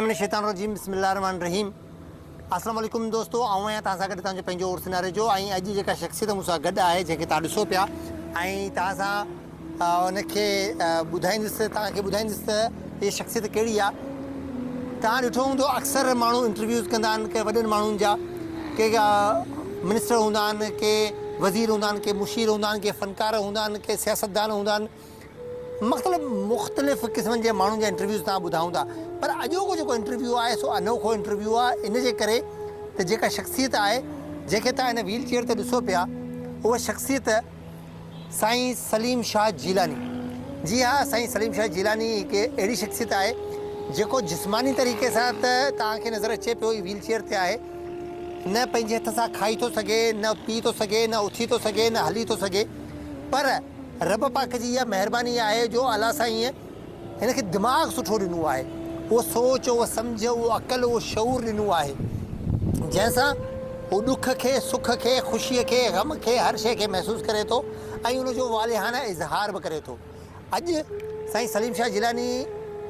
बिस्मिल्लाहिर्रहमानिर्रहीम बिस्मिल्लाहिर्रहमानिर्रहीम अस्सलाम वालेकुम दोस्तों आऊं आहियां तव्हां सां गॾु तव्हांजो पंहिंजो उर्स नारे जो ऐं अॼु जेका शख़्सियत मूंसां गॾु आहे जंहिंखे तव्हां ॾिसो पिया ऐं तव्हां सां उनखे ॿुधाईंदुसि तव्हांखे ॿुधाईंदुसि त इहा शख़्सियत कहिड़ी आहे। तव्हां ॾिठो हूंदो अक्सर माण्हू इंटरव्यूज़ कंदा आहिनि के वॾनि माण्हुनि जा के मिनिस्टर हूंदा आहिनि के वज़ीर हूंदा आहिनि के मुशीर हूंदा आहिनि के फ़नकार हूंदा आहिनि के सियासतदान हूंदा आहिनि मतिलबु मुख़्तलिफ़ क़िस्मनि जे माण्हुनि जा इंटरव्यूज़ तव्हां ॿुधाऊं था पर अॼोको जेको इंटरव्यू आहे सो अनोखो इंटरव्यू आहे इन जे करे त जेका शख़्सियत आहे जंहिंखे तव्हां हिन व्हील चेयर ते ॾिसो पिया उहा शख़्सियत साईं सलीम शाह जीलानी। जी हा, साईं सलीम शाह जीलानी हिकु अहिड़ी शख़्सियत आहे जेको जिस्मानी तरीक़े सां त तव्हांखे नज़र अचे पियो ही व्हील चेयर ते आहे, न पंहिंजे हथ सां खाई थो सघे न पी थो सघे न उथी थो सघे न हली थो सघे, पर रब पाक जी इहा महिरबानी आहे जो अलाह साईं हिनखे दिमाग़ु सुठो ॾिनो आहे, उहो सोच उहो सम्झ उहो अक़ल उहो शऊर ॾिनो आहे जंहिंसां उहो ॾुख खे सुख खे ख़ुशीअ खे ग़म खे हर शइ खे महसूसु करे थो ऐं उनजो वालिहाना इज़हार बि करे थो। अॼु साईं सलीम शाह जीलानी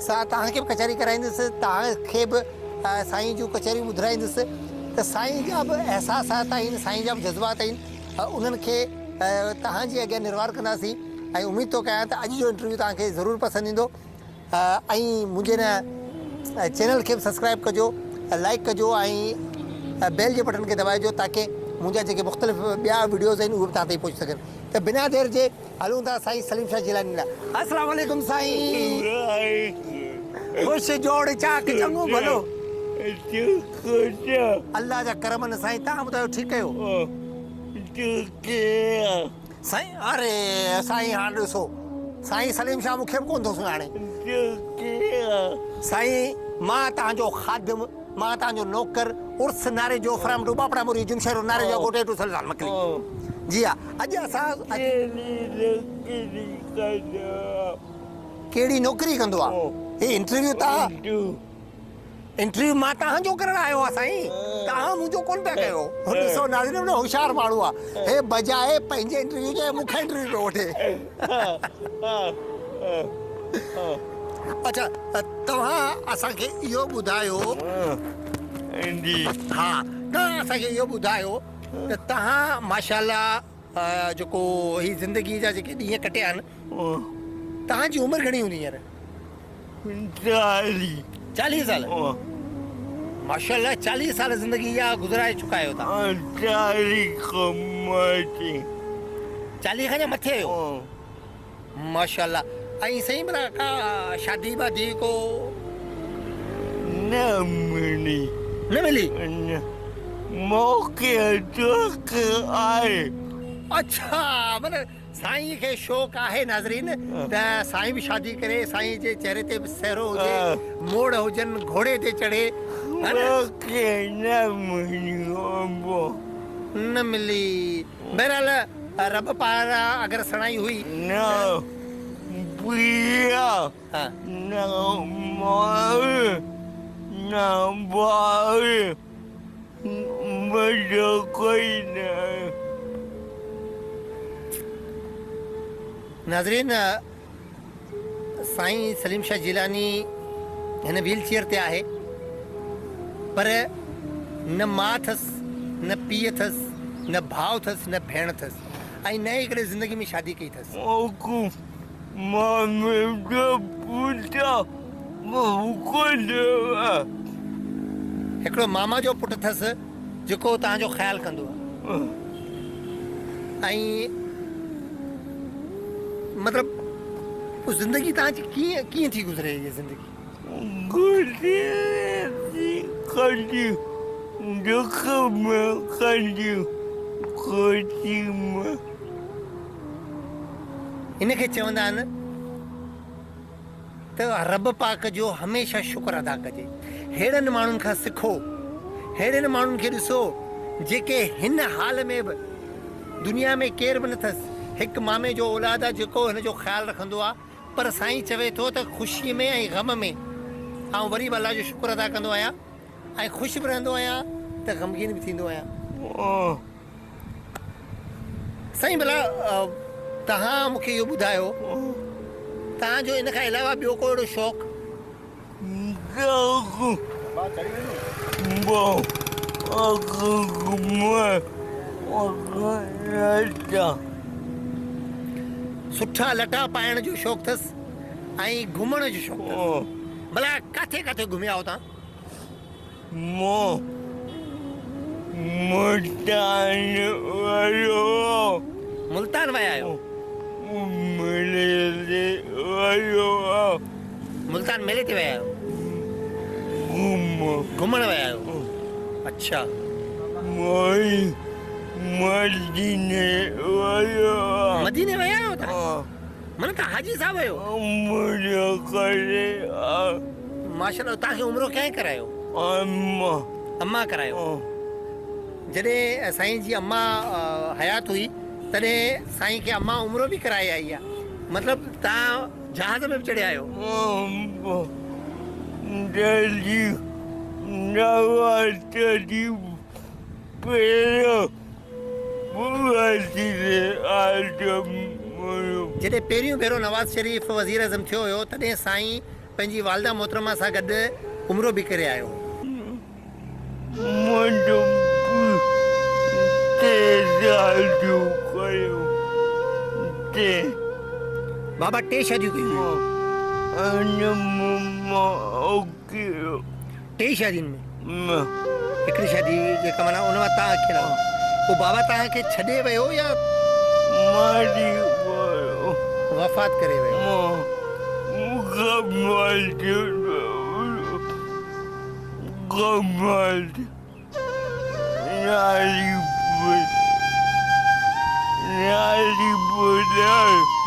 सां तव्हांखे बि कचहरी कराईंदुसि, तव्हांखे बि साईं जूं कचहरियूं ॿुधाईंदुसि त साईं जा बि अहसासात आहिनि, साईं जा बि जज़्बात आहिनि, उन्हनि खे तव्हांजे अॻियां निर्वार कंदासीं ऐं उमेदु थो कयां त अॼु जो इंटरव्यू तव्हांखे ज़रूरु पसंदि ईंदो ऐं मुंहिंजे हिन चैनल खे बि सब्सक्राइब कजो, लाइक कजो ऐं बेल जे बटन खे दॿाइजो ताकी मुंहिंजा जेके मुख़्तलिफ़ ॿिया वीडियोज़ आहिनि उहे बि तव्हां ताईं पहुची सघनि। त बिना देरि जे हलूं था साईं सलीम शाह जीलानी लाइ। अस्सलाम वालेकुम साईं, ख़ुशि जोड़ चाक चङो भलो अल्लाह जा करम न साईं। तव्हां ॿुधायो ठीकु आहियो साईं? अरे साईं हाणे ॾिसो साईं सलीम शाह मूंखे बि कोन थो सुञाणे साईं, मां तव्हांजो ख़ादिम, मां तव्हांजो नौकर उर्स नारे जो फ्राम डूबापड़ा मुरी जुमशहर नारे जो गोटे टू सलमान मकली। जी हा, अॼु असां कहिड़ी नौकरी कंदो आहे हे इंटरव्यू तव्हां इंटरव्यू मां तव्हांजो करणु आयो आहे साईं, तव्हां मुंहिंजो कोन पिया कयो। ॾिसो नाज़रीन होशियारु माण्हू आहे, हे बजाए पंहिंजे इंटरव्यू जे मूंखां इंटरव्यू पियो वठे। अच्छा तव्हां असांखे इहो ॿुधायो, हा तव्हां असांखे इहो ॿुधायो त तव्हां माशाअल्लाह जेको ही ज़िंदगी जा जेके ॾींहं कटिया आहिनि तव्हांजी उमिरि घणी हूंदी हींअर? 40 साल। माशाअल्लाह 40 साल ज़िंदगी इहा गुज़राए चुका आहियो तव्हां? 40 खां मथे आहियो माशाअल्लाह। ऐं साईं भला का शादी वादी को न मिली मौक़े आहे? अच्छा मतिलबु साईं खे शौक़ु आहे नाज़रीन त साईं बि शादी करे, साईं जे चेहरे ते बि सहरो हुजे, मोड़ हुजनि, घोड़े ते चढ़े, न मिली। बहरहाल रब पारां अगरि सणाई हुई नाज़रीन साईं सलीम शाह जीलानी हिन व्हील चेयर ते आहे पर न माउ अथसि न पीउ अथसि न भाउ अथसि न भेण अथसि ऐं न हिकिड़े ज़िंदगी में शादी कई अथसि। हिकिड़ो मामा जो पुटु अथसि जेको तव्हांजो ख़्यालु कंदो आहे ऐं मतिलबु ज़िंदगी तव्हांजी कीअं थी गुज़रे इहा ज़िंदगी? इनखे चवंदा आहिनि त रब पाक जो हमेशह शुक्र अदा कजे। अहिड़नि माण्हुनि खां सिखो, अहिड़नि माण्हुनि खे ॾिसो जेके हिन हाल में बि दुनिया में केर बि न अथसि, हिकु मामे जो औलाद आहे जेको हिन जो ख़्यालु रखंदो आहे, पर साईं चवे थो त ख़ुशीअ में ऐं ग़म में आउं वरी बि अलाह जो शुक्र अदा कंदो आहियां ऐं ख़ुशि बि रहंदो आहियां त ग़मगीन बि थींदो आहियां। साईं भला तव्हां मूंखे इहो ॿुधायो तव्हांजो इन खां अलावा ॿियो को अहिड़ो शौक़ु? सुठा लटा पाइण जो शौक़ु अथसि ऐं घुमण जो शौक़ु अथसि। भला किथे किथे घुमिया आहियो तव्हां? मुल्तान विया आहियो? मुल्तान मेले ते विया आहियो? घुमण विया आहियो? अच्छा। मदीने विया आहियो तव्हां? मन तव्हां हाजी साहिब आहियो? माशाल्लाह। तव्हांखे उमिरो कंहिं करायो? अम्मा करायो। जॾहिं साईं जी अम्मा हयात हुई तॾहिं साईं खे अम्मा उमिरो बि कराए आई आहे। मतिलबु तव्हां जहाज़ में बि चढ़िया आहियो? जॾहिं पहिरियों भेरो नवाज़ शरीफ़ वज़ीर आज़म थियो हुयो तॾहिं साईं पंहिंजी वालदा मोहतरमा सां गॾु उमिरो बि करे आयो। बाबा 3 शादियूं कयूं? 3 शादियुनि में हिकिड़ी शादी जेका माना उन मां तव्हां अकेला हो। पोइ बाबा तव्हांखे छॾे वियो या वफ़ात करे वियो?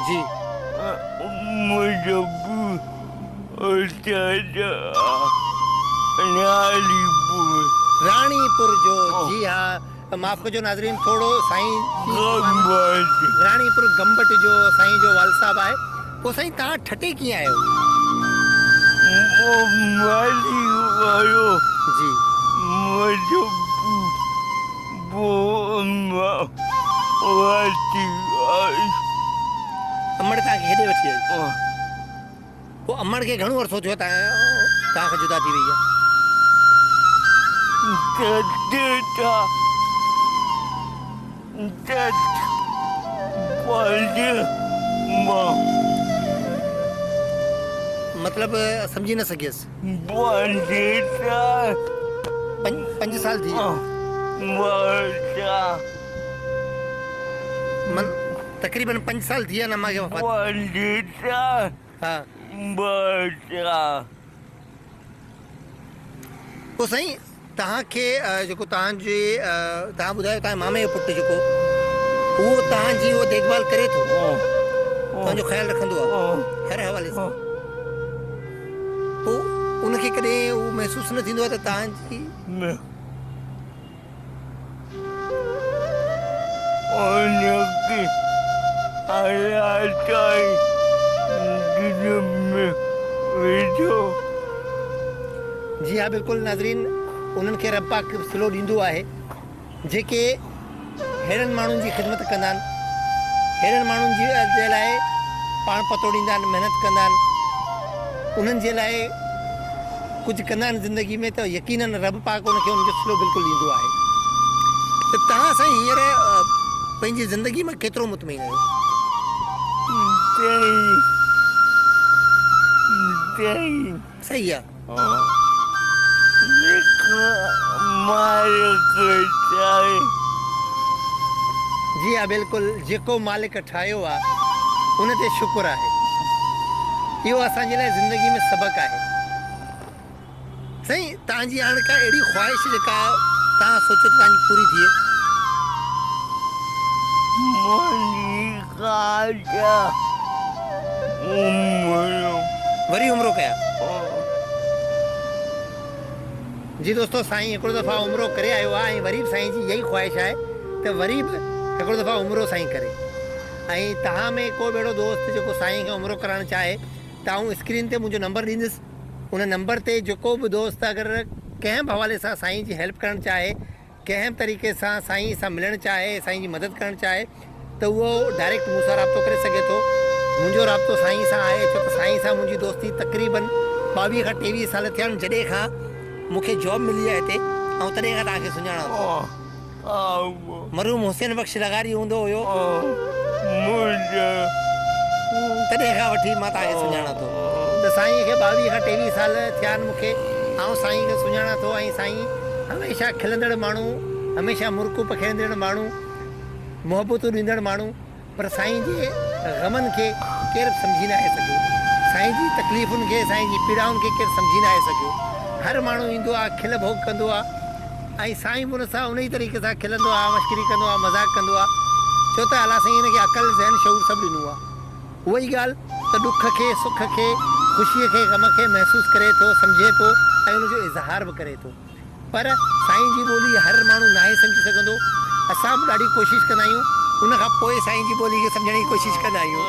जी। रानीपुर जो? जी हाँ, माफ़ कजो नाज़रीन, थोरो साईं रानीपुर गंबट जो साईं जो वाल साहब आहे। पोइ साईं तव्हां ठटे कीअं आहियो? जी। अमड़ तव्हांखे हेॾे वठी आई? पोइ अमड़ खे घणो अरसो थियो तव्हांखां जुदा थी वई आहे? मतलब समझी न सघियसि। 5 साल थी? मन तकरीबन 5 साल थी विया न मांखे वफ़ात? हा। पोइ साईं तव्हांखे जेको तव्हां ॿुधायो तव्हांजे मामे जो पुटु जेको उहो तव्हांजी उहो देखभाल करे थो, तव्हांजो ख़्यालु रखंदो आहे हर हवाले सां? पोइ उनखे कॾहिं उहो महसूसु न थींदो आहे त तव्हांजी जी हाँ बिल्कुलु नाज़रीन, उन्हनि खे रब पाक सिलो ॾींदो आहे जेके अहिड़नि माण्हुनि जी ख़िदमत कंदा आहिनि, अहिड़नि माण्हुनि जे लाइ पाण पतोड़ींदा आहिनि, महिनत कंदा आहिनि, उन्हनि जे लाइ कुझु कंदा आहिनि ज़िंदगी में, त यकीनन रब पाक उनखे उनजो सिलो बिल्कुलु ॾींदो आहे। त तव्हां साईं हींअर पंहिंजी ज़िंदगी में केतिरो मुतमइन आहियो? सही आहे। जी हाँ बिल्कुलु, जेको मालिक ठाहियो आहे उन ते शुक्र आहे, इहो असांजे लाइ ज़िंदगी में सबक़ु आहे। साईं तव्हांजी हाणे का अहिड़ी ख़्वाहिश जेका तव्हां सोचो त तव्हांजी पूरी थिए? वरी उमिरो कया? जी दोस्तो, साईं हिकिड़ो दफ़ा उमिरो करे आयो आहे ऐं वरी बि साईं जी इहा ई ख़्वाहिश आहे त वरी बि हिकिड़ो दफ़ा उमिरो साईं करे। ऐं तव्हां में को अहिड़ो दोस्त जेको साईं खे उमिरो कराइणु चाहे त आउं स्क्रीन ते मुंहिंजो नंबर ॾींदुसि, उन नंबर ते जेको बि दोस्त अगरि कंहिं बि हवाले सां साईं जी हेल्प करणु चाहे, कंहिं बि तरीक़े सां साईं सां मिलणु चाहे, साईं जी मदद करणु चाहे त उहो डायरेक्ट मूंसां राब्तो करे सघे थो। मुंहिंजो राब्तो साईं सां आहे छो त साईं सां मुंहिंजी दोस्ती तक़रीबन 22 खां 23 साल थिया आहिनि जॾहिं खां मूंखे जॉब मिली आहे हिते, ऐं तॾहिं खां तव्हांखे सुञाणा थो। मरहूम हुसैन बख़्श लगारी हूंदो हुयो, तॾहिं खां वठी मां तव्हांखे सुञाणा थो। त साईं खे 22 खां 23 साल थिया आहिनि मूंखे, ऐं साईं खे सुञाणा थो। ऐं साईं हमेशह खिलंदड़ माण्हू, हमेशह मुर्कु पखेड़ंदड़ माण्हू, मुहबतूं ॾींदड़ माण्हू, पर साईं जे ग़मनि खे केरु सम्झी न आहे सघियो, साईं जी तकलीफ़ुनि खे, साईं जी पीड़ाउनि खे केरु सम्झी न आहे सघियो। हर माण्हू ईंदो आहे, खिल भोग कंदो आहे, ऐं साईं बि हुन सां उन ई तरीक़े सां खिलंदो आहे, मश्करी कंदो आहे, मज़ाक कंदो आहे, छो त अलाह साईं हिनखे अक़ल, ज़हन, शऊर सभु ॾिनो आहे। उहा ई ॻाल्हि त ॾुख खे, सुख खे, ख़ुशीअ खे, ग़म खे महसूसु करे थो, सम्झे थो, ऐं उनजो इज़हार बि करे थो। पर साईं जी ॿोली हर माण्हू नाहे सम्झी सघंदो। असां बि ॾाढी कोशिशि कंदा आहियूं, उन खां पोइ साईं जी ॿोली खे सम्झण जी कोशिशि कंदा आहियूं।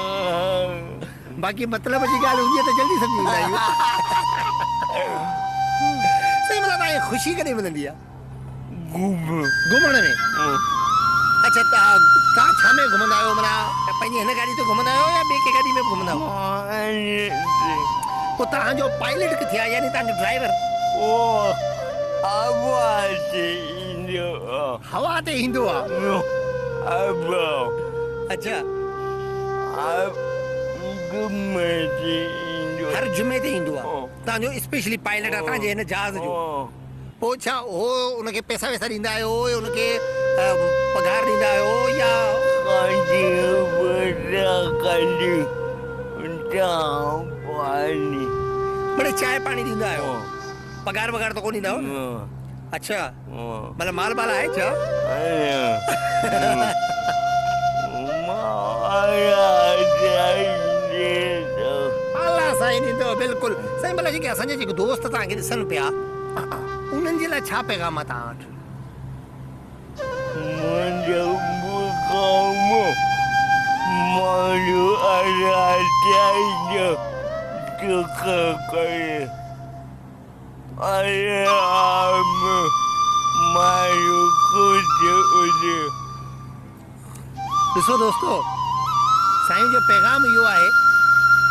बाक़ी मतिलब जी ॻाल्हि हूंदी आहे त जल्दी सम्झी वेंदा आहियूं। साईं मतिलबु तव्हांखे ख़ुशी कॾहिं मिलंदी आहे? घुमण में। अच्छा, तव्हां छा में घुमंदा आहियो? माना पंहिंजी हिन गाॾी ते घुमंदा आहियो या ॿिए कंहिं गाॾी में घुमंदा आहियो? पोइ तव्हांजो पायलट किथे आहे, यानी तव्हांजो ड्राइवर? हवा ते ईंदो आहे। अच्छा, हर जुमे ते ईंदो आहे तव्हांजो स्पेशली पायलट आहे तव्हांजे हिन जहाज़ जो? पोइ छा उहो उनखे पैसा वैसा ॾींदा आहियो, उनखे पघार ॾींदा आहियो या बड़े चांहि पाणी ॾींदा आहियो? पघार वघार त कोन ॾींदा आहियो? अच्छा, मतिलबु माल बाल आहे छा? अलाह साईं ॾींदो बिल्कुलु। साईं भला जेके असांजा जेके दोस्त तव्हांखे ॾिसनि पिया, उन्हनि जे लाइ छा पैगाम आहे तव्हां वटि? ॾिसो दोस्तो, साईं जो पैगाम इहो आहे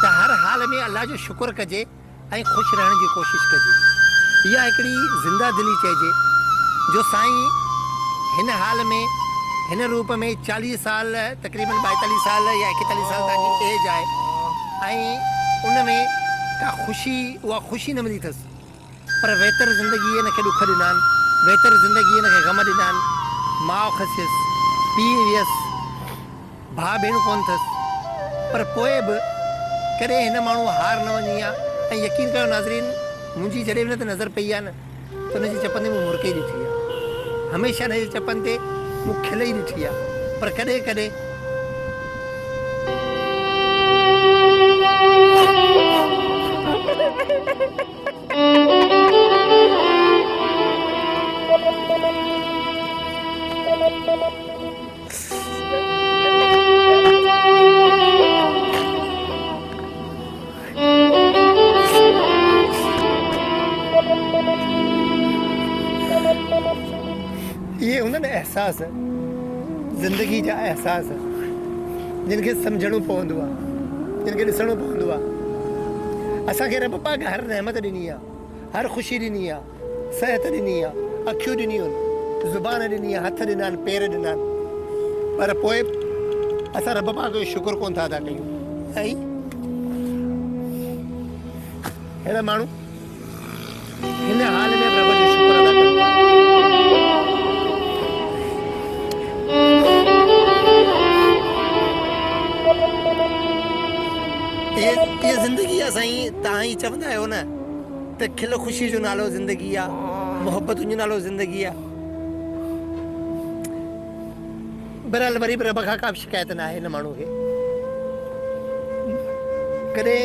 त हर हाल में अल्लाह जो शुक्र कजे ऐं ख़ुशि रहण जी कोशिशि कजे। इहा हिकिड़ी ज़िंदा दिली चइजे जो साईं हिन हाल में, हिन रूप में 40 साल, तक़रीबन 42 साल या 41 साल तव्हांजी एज आहे, ऐं उन में का ख़ुशी, उहा ख़ुशी न मिली अथसि, पर बहितर ज़िंदगी हिनखे ॾुख ॾिना आहिनि, बहितर ज़िंदगी हिनखे ग़म ॾिना आहिनि। माउ खसियसि, पीउ वियसि, भाउ भेण कोन अथसि, पर पोइ बि कॾहिं हिन माण्हू हार न वञी आहे। ऐं यकीन कयो नाज़रीन, मुंहिंजी जॾहिं बि न त नज़र पई आहे न, त हुनजी चपनि ते मूं मुरके ॾिठी आहे, हमेशह हिनजी चपनि ते मूं खिल ई ॾिठी आहे। पर कॾहिं कॾहिं इहे हूंदा न एहसास, ज़िंदगी जा एहसास जिन खे सम्झणो पवंदो आहे, जिन खे ॾिसणो पवंदो आहे। असांखे रब पाक हर रहमत ॾिनी आहे, हर ख़ुशी ॾिनी आहे, सिहत ॾिनी आहे, अखियूं ॾिनियूं आहिनि, ज़ुबान ॾिनी आहे, हथ ॾिना आहिनि, पेर ॾिना आहिनि, पर पोइ असां रब पाक जो शुक्र कोन था अदा कयूं। ऐं अहिड़ा माण्हू हिन हाल में रब जो शुक्र अदा कनि। इहा ज़िंदगी आहे साईं, तव्हां ई चवंदा आहियो न त खिल ख़ुशी जो नालो ज़िंदगी आहे, मुहबतुनि जो नालो ज़िंदगी आहे। बहरहाल वरी बि रब खां का बि शिकायत न आहे हिन माण्हू खे। कॾहिं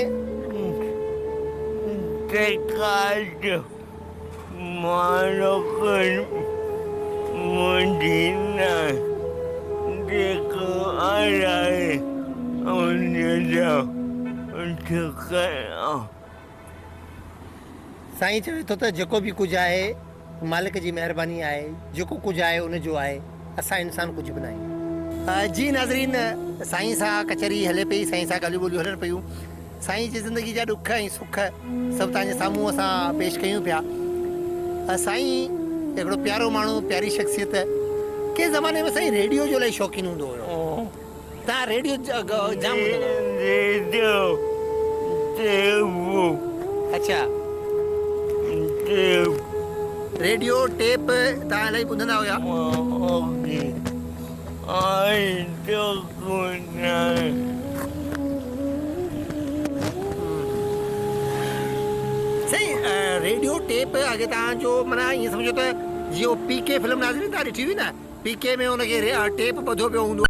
साईं चवे थो त जेको बि कुझु आहे मालिक जी महिरबानी आहे, जेको कुझु आहे उनजो आहे, असां इंसान कुझु बि न आहियूं। जी नाज़रीन, साईं सां कचहरी हले पई, साईं सां ॻाल्हियूं ॿोलियूं हलनि पियूं। साईं जी ज़िंदगी जा ॾुख ऐं सुख सभु तव्हांजे साम्हूं असां पेश कयूं पिया। साईं हिकिड़ो प्यारो माण्हू, प्यारी शख़्सियत। कंहिं ज़माने में साईं रेडियो जो इलाही शौक़ीन हूंदो हुयो। तव्हां रेडियो जाम अच्छा रेडियो टेप तव्हां इलाही ॿुधंदा हुया? साईं रेडियो टेप अॻे तव्हांजो माना ईअं सम्झो त जीअं PK फिल्म नाज़रीन तव्हां ॾिठी हुई न, PK में हुनखे टेप ॿधो पियो हूंदो